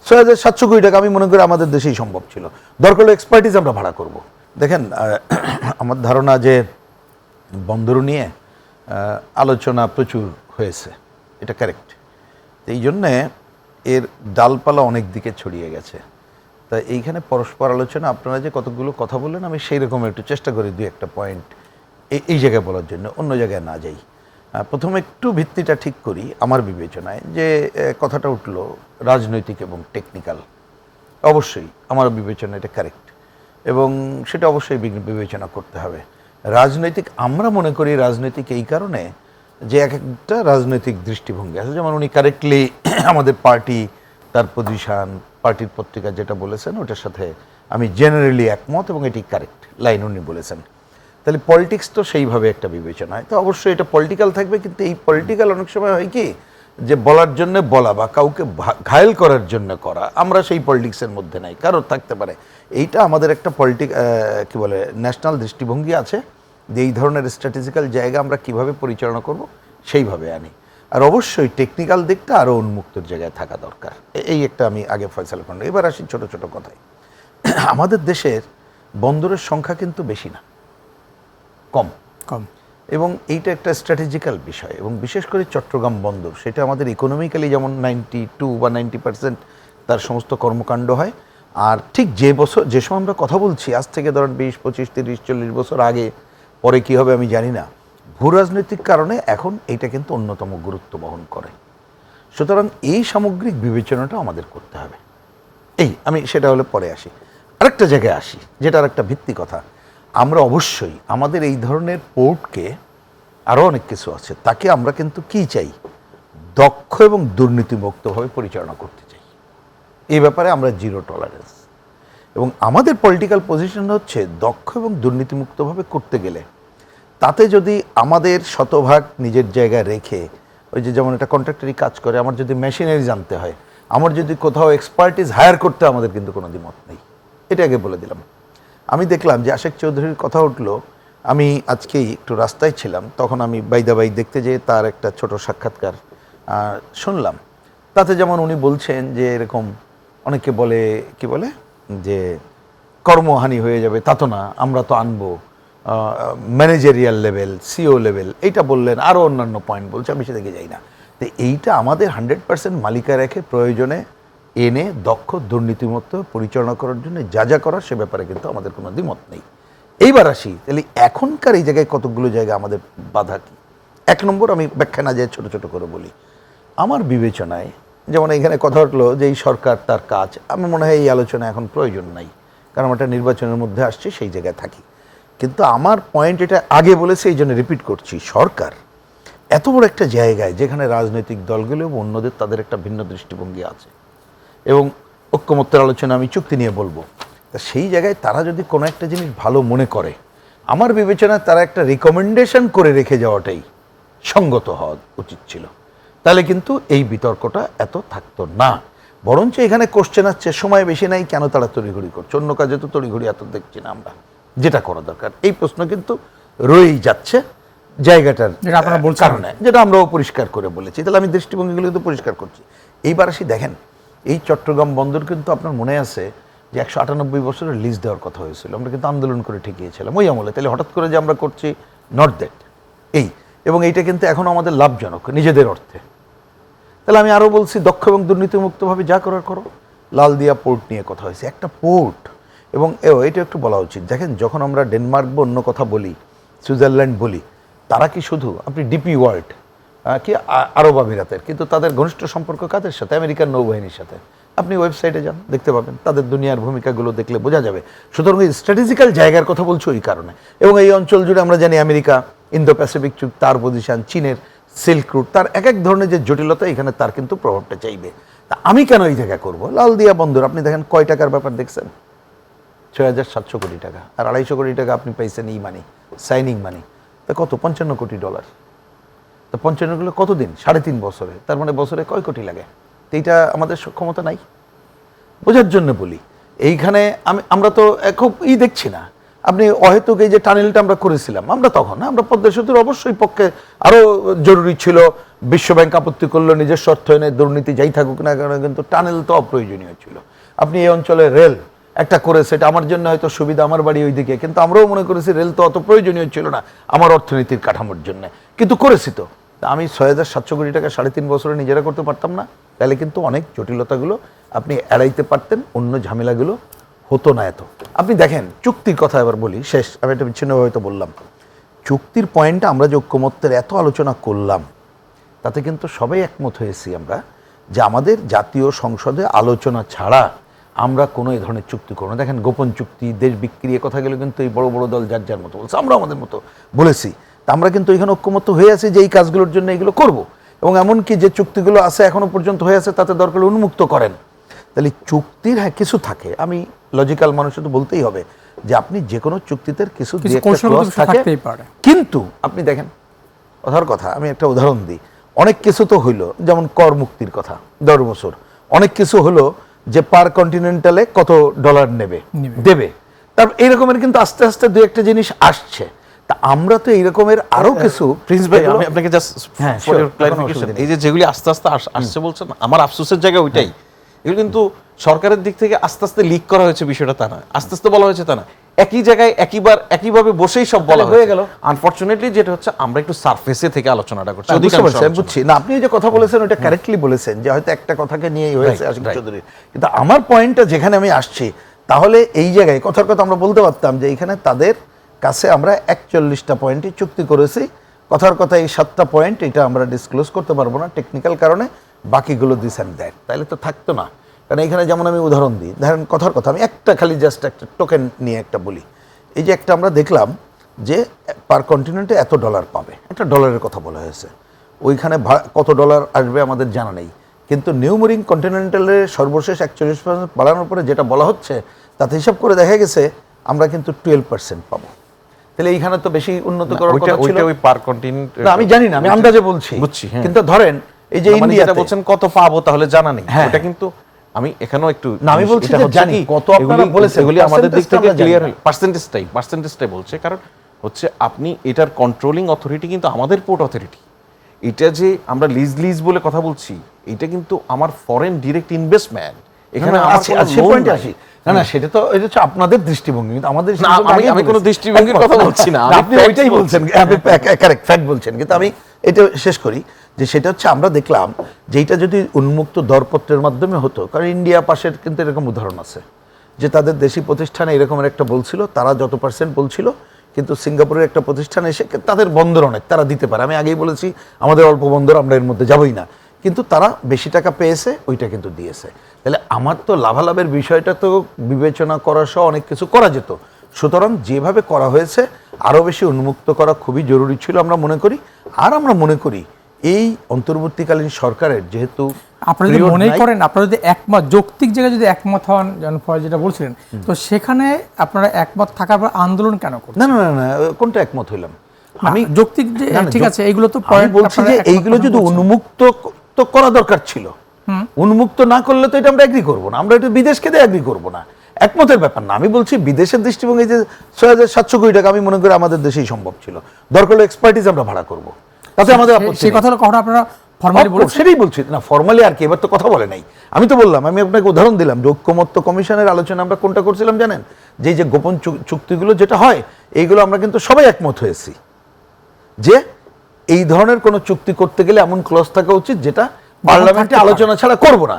6,700 কোটি টাকা আমি মনে করি আমাদের দেশেই সম্ভব ছিল। দরকার হলে এক্সপার্টিজ আমরা ভাড়া করব। দেখেন, আমার ধারণা যে বন্দর নিয়ে আলোচনা প্রচুর হয়েছে, এটা কারেক্ট। এই জন্যে এর ডালপালা অনেক দিকে ছড়িয়ে গেছে। তা এইখানে পরস্পর আলোচনা, আপনারা যে কতগুলো কথা বললেন, আমি সেই রকম একটু চেষ্টা করি দুই একটা পয়েন্ট এই জায়গায় বলার জন্য, অন্য জায়গায় না যাই। প্রথমে একটু ভিত্তিটা ঠিক করি আমার বিবেচনায়, যে কথাটা উঠল রাজনৈতিক এবং টেকনিক্যাল। অবশ্যই আমার বিবেচনা এটা কারেক্ট, এবং সেটা অবশ্যই বিবেচনা করতে হবে। রাজনৈতিক আমরা মনে করি রাজনৈতিক এই কারণে যে এক একটা রাজনৈতিক দৃষ্টিভঙ্গি আছে। যেমন উনি কারেক্টলি আমাদের পার্টি, তার পজিশন, পার্টির পত্রিকা যেটা বলেছেন ওটার সাথে আমি জেনারেলি একমত, এবং এটি কারেক্ট লাইন উনি বলেছেন। তাহলে পলিটিক্স তো সেইভাবে একটা বিবেচনা হয়, তো অবশ্যই এটা পলিটিক্যাল থাকবে। কিন্তু এই পলিটিক্যাল অনেক সময় হয় কি, যে বলার জন্য বলা বা কাউকে ঘায়েল করার জন্য করা, আমরা সেই পলিটিক্সের মধ্যে নাই। কারোর থাকতে পারে, এইটা আমাদের একটা কি বলে ন্যাশনাল দৃষ্টিভঙ্গি আছে, যে এই ধরনের স্ট্র্যাটেজিক্যাল জায়গা আমরা কিভাবে পরিচালনা করব সেইভাবে আনি। আর অবশ্যই টেকনিক্যাল দিকটা আরও উন্মুক্তর জায়গায় থাকা দরকার। এই একটা আমি আগে ফয়সালা করলাম। এবার আসি ছোট ছোট কথায়। আমাদের দেশের বন্দরের সংখ্যা কিন্তু বেশি না, কম কম, এবং এইটা একটা স্ট্র্যাটেজিক্যাল বিষয়। এবং বিশেষ করে চট্টগ্রাম বন্দর, সেটা আমাদের ইকোনমিক্যালি যেমন 92 বা 90% তার সমস্ত কর্মকাণ্ড হয়। আর ঠিক যে সময় আমরা কথা বলছি, আজ থেকে ধরেন 20, 25, 30, 40 বছর আগে, পরে কী হবে আমি জানি না, ভূ রাজনৈতিক কারণে এখন এইটা কিন্তু অন্যতম গুরুত্ব বহন করে। সুতরাং এই সামগ্রিক বিবেচনাটা আমাদের করতে হবে। আমি সেটা হলে পরে আসি, আরেকটা জায়গায় আসি, যেটা আর একটা ভিত্তি কথা। আমরা অবশ্যই আমাদের এই ধরনের পোর্টকে, আরও অনেক কিছু আছে, তাকে আমরা কিন্তু কি চাই, দক্ষ এবং দুর্নীতিমুক্তভাবে পরিচালনা করতে চাই। এই ব্যাপারে আমরা জিরো টলারেন্স, এবং আমাদের পলিটিক্যাল পজিশন হচ্ছে দক্ষ এবং দুর্নীতিমুক্তভাবে করতে গেলে তাতে যদি আমাদের শতভাগ নিজের জায়গায় রেখে, ওই যে যেমন একটা কন্ট্রাক্টরি কাজ করে, আমার যদি মেশিনারি জানতে হয়, আমার যদি কোথাও এক্সপার্টিস হায়ার করতে, আমাদের কিন্তু কোনো দ্বিমত নেই। এটা আগে বলে দিলাম। আমি দেখলাম যে আশেক চৌধুরীর কথা উঠলো, আমি আজকেই একটু রাস্তায় ছিলাম, তখন আমি বাইদাবাই দেখতে যেয়ে তার একটা ছোট সাক্ষাৎকার শুনলাম। তাতে যেমন উনি বলছেন যে এরকম অনেকে বলে, কি বলে, যে কর্মহানি হয়ে যাবে, তা তো না, আমরা তো আনবো ম্যানেজারিয়াল লেভেল, সিও লেভেল, এইটা বললেন, আরও অন্যান্য পয়েন্ট বলছে, আমি সেদিকে যাই না। তো এইটা আমাদের 100% মালিকা রেখে প্রয়োজনে এনে দক্ষ দুর্নীতিমুক্ত পরিচালনা করার জন্য যা যা করার, সে ব্যাপারে কিন্তু আমাদের কোনো দ্বিমত নেই। এইবার আসি, তাহলে এখনকার এই জায়গায় কতগুলো জায়গা আমাদের বাধা কি। 1 নম্বর, আমি ব্যাখ্যা না যায় ছোট ছোট করে বলি। আমার বিবেচনায়, যেমন এখানে কথা উঠলো যে এই সরকার তার কাজ, আমার মনে হয় এই আলোচনা এখন প্রয়োজন নাই, কারণ একটা নির্বাচনের মধ্যে আসছে, সেই জায়গায় থাকি। কিন্তু আমার পয়েন্ট এটা আগে বলেছে, এই জন্য রিপিট করছি, সরকার এত বড় একটা জায়গায় যেখানে রাজনৈতিক দলগুলো এবং অন্যদের তাদের একটা ভিন্ন দৃষ্টিভঙ্গি আছে, এবং ঐক্যমত্যের আলোচনা আমি চুক্তি নিয়ে বলবো, তা সেই জায়গায় তারা যদি কোনো একটা জিনিস ভালো মনে করে, আমার বিবেচনায় তারা একটা রিকমেন্ডেশন করে রেখে যাওয়াটাই সঙ্গত হওয়া উচিত ছিল। তাহলে কিন্তু এই বিতর্কটা এত থাকতো না। বরঞ্চ এখানে কোশ্চেন আসছে, সময় বেশি নাই, কেন তারা তড়িঘড়ি করছে, অন্য কাজে তো তড়িঘড়ি এত দেখছি না আমরা, যেটা করা দরকার। এই প্রশ্ন কিন্তু রয়েই যাচ্ছে জায়গাটার কারণে, যেটা আমরাও পরিষ্কার করে বলেছি। তাহলে আমি দৃষ্টিভঙ্গিগুলো কিন্তু পরিষ্কার করছি। এইবার আসি, দেখেন এই চট্টগ্রাম বন্দর কিন্তু আপনার মনে আছে যে 198 বছরের লিজ দেওয়ার কথা হয়েছিল, আমরা কিন্তু আন্দোলন করে ঠেকিয়েছিলাম ওই আমলে। তাহলে হঠাৎ করে যে আমরা করছি, নট দ্যাট, এবং এইটা কিন্তু এখন আমাদের লাভজনক নিজেদের অর্থে। তাহলে আমি আরও বলছি, দক্ষ এবং দুর্নীতিমুক্তভাবে যা করার করো। লালদিয়া পোর্ট নিয়ে কথা হয়েছে, একটা পোর্ট, এবং এটা একটু বলা উচিত। দেখেন, যখন আমরা ডেনমার্ক বা অন্য কথা বলি, সুইজারল্যান্ড বলি, তারা কি শুধু, আপনি ডিপি ওয়ার্ল্ড কি আরব আমিরাতের, কিন্তু তাদের ঘনিষ্ঠ সম্পর্ক কাদের সাথে, আমেরিকান নৌবাহিনীর সাথে। আপনি ওয়েবসাইটে যান, দেখতে পাবেন, তাদের দুনিয়ার ভূমিকাগুলো দেখলে বোঝা যাবে। সুতরাং এই স্ট্র্যাটেজিক্যাল জায়গার কথা বলছি ওই কারণে। এবং এই অঞ্চল জুড়ে আমরা জানি আমেরিকা, ইন্দো প্যাসিফিক চুক্তি, তার পজিশন, চীনের সিল্ক রুট, তার এক এক ধরনের যে জটিলতা, এখানে তার কিন্তু প্রভাবটা চাইবে। তা আমি কেন এই জায়গা করবো? লালদিয়া বন্দর আপনি দেখেন কয় টাকার ব্যাপার দেখছেন, 6,700 কোটি টাকা, আর 250 কোটি টাকা আপনি পাইছেন ই মানি, সাইনিং মানি। তা কত, $55 কোটি। তো 55গুলো কতদিন, 3.5 বছরে, তার মানে বছরে কয় কোটি লাগে? তো এইটা আমাদের সক্ষমতা নাই। বোঝার জন্য বলি, এইখানে আমরা তো খুব দেখছি না, আপনি অহেতুক এই যে টানেলটা আমরা করেছিলাম, আমরা তখন আমরা পদ্মা সেতুর অবশ্যই পক্ষে আরো জরুরি ছিল, বিশ্বব্যাংক আপত্তি করলো, নিজস্ব অর্থায়নে দুর্নীতি যাই থাকুক না কেন, কিন্তু টানেল তো অপ্রয়োজনীয় ছিল। আপনি এই অঞ্চলে রেল একটা করেছে, এটা আমার জন্য হয়তো সুবিধা, আমার বাড়ি ওইদিকে, কিন্তু আমরাও মনে করেছি রেল তো অত প্রয়োজনীয় ছিল না আমার অর্থনীতির কাঠামোর জন্য, কিন্তু করেছি তো। আমি ৬,৭০০ কোটি টাকা ৩.৫ বছরে নিজেরা করতে পারতাম না, তাহলে কিন্তু অনেক জটিলতাগুলো আপনি এড়াইতে পারতেন, অন্য ঝামেলাগুলো হতো না এত। আপনি দেখেন চুক্তির কথা এবার বলি, শেষ আমি একটা বিচ্ছিন্নভাবে হয়তো বললাম, চুক্তির পয়েন্টটা আমরা যে ঐক্যমত্যের এত আলোচনা করলাম, তাতে কিন্তু সবাই একমত হয়েছি আমরা যে আমাদের জাতীয় সংসদে আলোচনা ছাড়া আমরা কোনো এই ধরনের চুক্তি করবো না। দেখেন গোপন চুক্তি, দেশ বিক্রি, এ কথাগুলো কিন্তু এই বড় বড় দল যার যার মতো বলছে, আমরা আমাদের মতো বলেছি। তা আমরা কিন্তু এখানে ঐক্যমত্য হয়ে আছি যে এই কাজগুলোর জন্য এগুলো করব, এবং এমনকি যে চুক্তিগুলো আছে এখনো পর্যন্ত হয়ে আছে তাতে দরকার উন্মুক্ত করেন। তাহলে চুক্তির হ্যাঁ কিছু থাকে, আমি লজিক্যাল মানুষ তো বলতেই হবে যে আপনি যে কোনো চুক্তিতে কিছু থাকে, কিন্তু আপনি দেখেন কথার কথা, আমি একটা উদাহরণ দিই, অনেক কিছু তো হইলো, যেমন কর মুক্তির কথা 10 বছর, অনেক কিছু হলো যে পার কন্টিনেন্টালে কত ডলার দেবে, তারপর এইরকমের কিন্তু আস্তে আস্তে দু একটা জিনিস আসছে। তা আমরা তো এইরকমের আরো কিছু, প্রিন্স ভাই আমি আপনাকে জাস্ট ফর ইওর ক্লারিফিকেশন, এই যে যেগুলি আস্তে আস্তে আসছে বলছেন, আমার আফসোসের জায়গা ওইটাই, এগুলো কিন্তু সরকারের দিক থেকে আস্তে আস্তে লিক করা হয়েছে, বিষয়টা তা না, আস্তে আস্তে বলা হয়েছে তা না, একই জায়গায় একইভাবে বসেই সব বলা হয়ে গেল। আনফরচুনেটলি যেটা হচ্ছে আমরা একটু সারফেসে থেকে আলোচনাটা করছি। বুঝছি না, আপনি যে কথা বলেছেন ওটা কারেক্টলি বলেছেন যে হয়তো একটা কথাকে নিয়েই হয়েছে আশিক চৌধুরী, কিন্তু আমার পয়েন্টটা যেখানে আমি আসছি, তাহলে এই জায়গায় কথার কথা আমরা বলতে পারতাম যে এখানে তাদের কাছে আমরা 41টা পয়েন্টে চুক্তি করেছি, কথার কথা এই 7টা পয়েন্ট এটা আমরা ডিসক্লোজ করতে পারবো না টেকনিক্যাল কারণে, বাকিগুলো দিস অ্যান্ড দ্যাট, তাহলে তো থাকতো না। কারণ এখানে যেমন আমি উদাহরণ দিই, ধরেন কথার কথা আমি একটা খালি জাস্ট একটা টোকেন নিয়ে একটা বলি, এই যে একটা আমরা দেখলাম যে পার কন্টিনেন্টে এত ডলার পাবে, একটা ডলারের কথা বলা হয়েছে, ওইখানে কত ডলার আসবে আমাদের জানা নেই, কিন্তু নিউমোরিং কন্টিনেন্টালের সর্বশেষ 41% বাড়ানোর পরে যেটা বলা হচ্ছে তাতে হিসাব করে দেখা গেছে আমরা কিন্তু 12% পাবো। তাহলে এইখানে তো বেশি উন্নত করার কথা ছিল, ওই পার কন্টিনেন্ট আমি জানি না, আমি আন্দাজে বলছি, কিন্তু ধরেন এই যে ইন্ডিয়াতে বলছেন কত পাবো তাহলে জানা নেই, এটা কিন্তু আমি এখানেও একটু আমি বলছি যে জানি কত আপনারা বলেছেন, এগুলি আমাদের দিক থেকে ক্লিয়ার হল, পার্সেন্টেজটাই বলছে, কারণ হচ্ছে আপনি এটার কন্ট্রোলিং অথরিটি কিন্তু আমাদের পোর্ট অথরিটি, এটা যে আমরা লিজ বলে কথা বলছি, এটা কিন্তু আমার ফরেন ডিরেক্ট ইনভেস্টমেন্ট, এখানে না সেটা তো এটা হচ্ছে আপনাদের দৃষ্টিভঙ্গি, কিন্তু আমাদের আমি কোনো দৃষ্টিভঙ্গির কথা বলছি না, আপনি ওইটাই বলছেন, আপনি কারেক্ট ফ্যাক্ট বলছেন, কিন্তু আমি এটা শেষ করি যে সেটা হচ্ছে আমরা দেখলাম যে এটা যদি উন্মুক্ত দরপত্রের মাধ্যমে হতো, কারণ ইন্ডিয়া পাশের কিন্তু এরকম উদাহরণ আছে যে তাদের দেশি প্রতিষ্ঠানে এরকমের একটা বলছিল, তারা যত পার্সেন্ট বলছিল, কিন্তু সিঙ্গাপুরের একটা প্রতিষ্ঠান এসে তাদের বন্দর অনেক, তারা দিতে পারে, আমি আগেই বলেছি আমাদের অল্প বন্দর, আমরা এর মধ্যে যাবই না, কিন্তু তারা বেশি টাকা পেয়েছে, ওইটা কিন্তু দিয়েছে। তাহলে আমার তো লাভালাভের বিষয়টা তো বিবেচনা করা সহ অনেক কিছু করা যেত, সুতরাং যেভাবে করা হয়েছে আরও বেশি উন্মুক্ত করা খুবই জরুরি ছিল আমরা মনে করি। আর আমরা মনে করি এই অন্তর্বর্তীকালীন সরকারের যেহেতু আপনারা যদি মনে করেন, আপনারা যদি একমত, যৌক্তিক জায়গায় যদি একমত হন, যেটা বলছিলেন, তো সেখানে আপনারা একমত থাকার পর আন্দোলন কেন করছেন? না না না, কোনটা একমত হইলাম আমি? যৌক্তিক যে ঠিক আছে, এইগুলো তো পয়েন্ট বলছি যে এইগুলো যদি উন্মুক্ত তো করা দরকার ছিল, উন্মুক্ত না করলে তো এটা আমরা এগ্রি করবো না, আমরা এটা বিদেশকে দিয়ে এগ্রি করবো না, একমতের ব্যাপার না। আমি বলছি বিদেশের দৃষ্টিভঙ্গি যে ৬,৭০০ কোটি টাকা আমি মনে করি আমাদের দেশেই সম্ভব ছিল, দরকার হলে এক্সপার্টিজ আমরা ভাড়া করবো, তাতে আমাদের সেই কথাটা কখনো আপনারা ফরমালি বলেছেন? সেটাই বলছি না, ফরমালি আর কি, এবার তো কথা বলে নাই, আমি তো বললাম, আমি আপনাকে উদাহরণ দিলাম যে ঐক্যমত্য কমিশনের আলোচনা আমরা কোনটা করছিলাম জানেন, যে গোপন চুক্তিগুলো যেটা হয় এইগুলো আমরা কিন্তু সবাই একমত হয়েছি যে এই ধরনের কোন চুক্তি করতে গেলে এমন ক্লজ থাকা উচিত যেটা পার্লামেন্টে আলোচনা ছাড়া করবো না।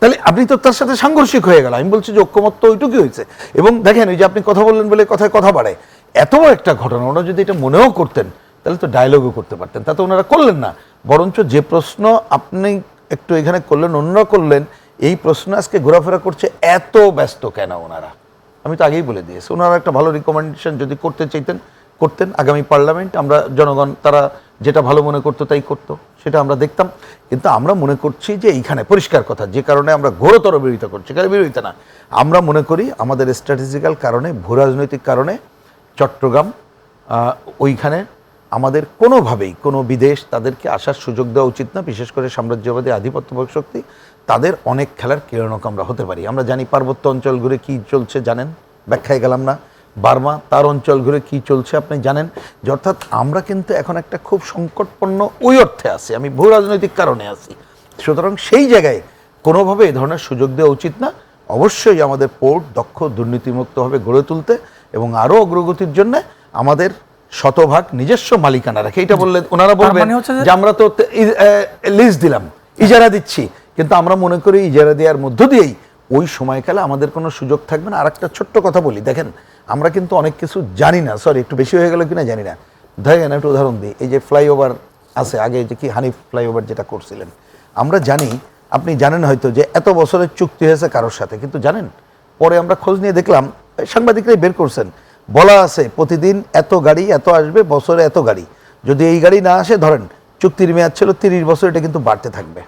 তাহলে আপনি তো তার সাথে সাংঘর্ষিক হয়ে গেল। আমি বলছি যে ঐক্যমত্য ওইটুকুই হয়েছে, এবং দেখেন ওই যে আপনি কথা বললেন বলে কথায় কথা বাড়ায়, এত একটা ঘটনা ওনারা যদি এটা মনেও করতেন তাহলে তো ডায়লগও করতে পারতেন, তা তো ওনারা করলেন না, বরঞ্চ যে প্রশ্ন আপনি একটু এখানে করলেন অন্যরা করলেন, এই প্রশ্ন আজকে ঘোরাফেরা করছে, এত ব্যস্ত কেন ওনারা? আমি তো আগেই বলে দিয়েছি, ওনারা একটা ভালো রিকমেন্ডেশন যদি করতে চাইতেন করতেন, আগামী পার্লামেন্ট আমরা জনগণ তারা যেটা ভালো মনে করতো তাই করতো, সেটা আমরা দেখতাম। কিন্তু আমরা মনে করছি যে এইখানে পরিষ্কার কথা, যে কারণে আমরা ঘোরতর বিরোধিতা করছি, কারণ বিরোধিতা না, আমরা মনে করি আমাদের স্ট্র্যাটেজিক্যাল কারণে, ভূরাজনৈতিক কারণে চট্টগ্রাম ওইখানে আমাদের কোনোভাবেই কোনো বিদেশ তাদেরকে আসার সুযোগ দেওয়া উচিত না, বিশেষ করে সাম্রাজ্যবাদী আধিপত্যবাদ শক্তি, তাদের অনেক খেলার কেরণক আমরা হতে পারি। আমরা জানি পার্বত্য অঞ্চল ঘুরে কী চলছে জানেন, ব্যাখ্যায় গেলাম না, বার্মা তার অঞ্চল ঘুরে কি চলছে আপনি জানেন, যে অর্থাৎ আমরা কিন্তু এখন একটা খুব সংকটপন্ন ওই অর্থে আছি, আমি ভূ রাজনৈতিক কারণে আছি। সুতরাং সেই জায়গায় কোনোভাবে এই ধরনের সুযোগ দেওয়া উচিত না। অবশ্যই আমাদের পোর্ট দক্ষ দুর্নীতিমুক্তভাবে গড়ে তুলতে এবং আরও অগ্রগতির জন্য আমাদের শতভাগ নিজস্ব মালিকানা রাখে। এটা বললে ওনারা বলবেন মানে হচ্ছে যে যে আমরা তো লিজ দিলাম, ইজারা দিচ্ছি, কিন্তু আমরা মনে করি ইজারা দেওয়ার মধ্য দিয়েই ওই সময়কালে আমাদের কোনো সুযোগ থাকবে না। আর একটা ছোট্ট কথা বলি, দেখেন আমরা কিন্তু অনেক কিছু জানি না, সরি একটু বেশি হয়ে গেল কিনা জানি না। দেখেন একটা উদাহরণ দিই, এই যে ফ্লাইওভার আছে, আগে যে কি হানিফ ফ্লাইওভার যেটা করছিলেন, আমরা জানি, আপনি জানেন হয়তো যে এত বছরের চুক্তি হয়েছে কারোর সাথে, কিন্তু জানেন পরে আমরা খোঁজ নিয়ে দেখলাম, সাংবাদিকরাই বের করছেন, বলা আছে প্রতিদিন এত গাড়ি এত আসবে, বছরে এত গাড়ি, যদি এই গাড়ি না আসে, ধরেন চুক্তির মেয়াদ ছিল 30 বছর, এটা কিন্তু বাড়তে থাকবে।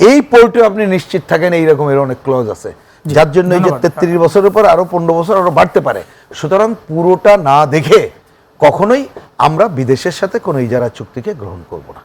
এই পোর্টে আপনি নিশ্চিত থাকেন এইরকমের অনেক ক্লজ আছে, যার জন্য এই যে 33 বছরের পর আরো 15 বছর আরো বাড়তে পারে। সুতরাং পুরোটা না দেখে কখনোই আমরা বিদেশের সাথে কোনো ইজারা চুক্তিকে গ্রহণ করব না।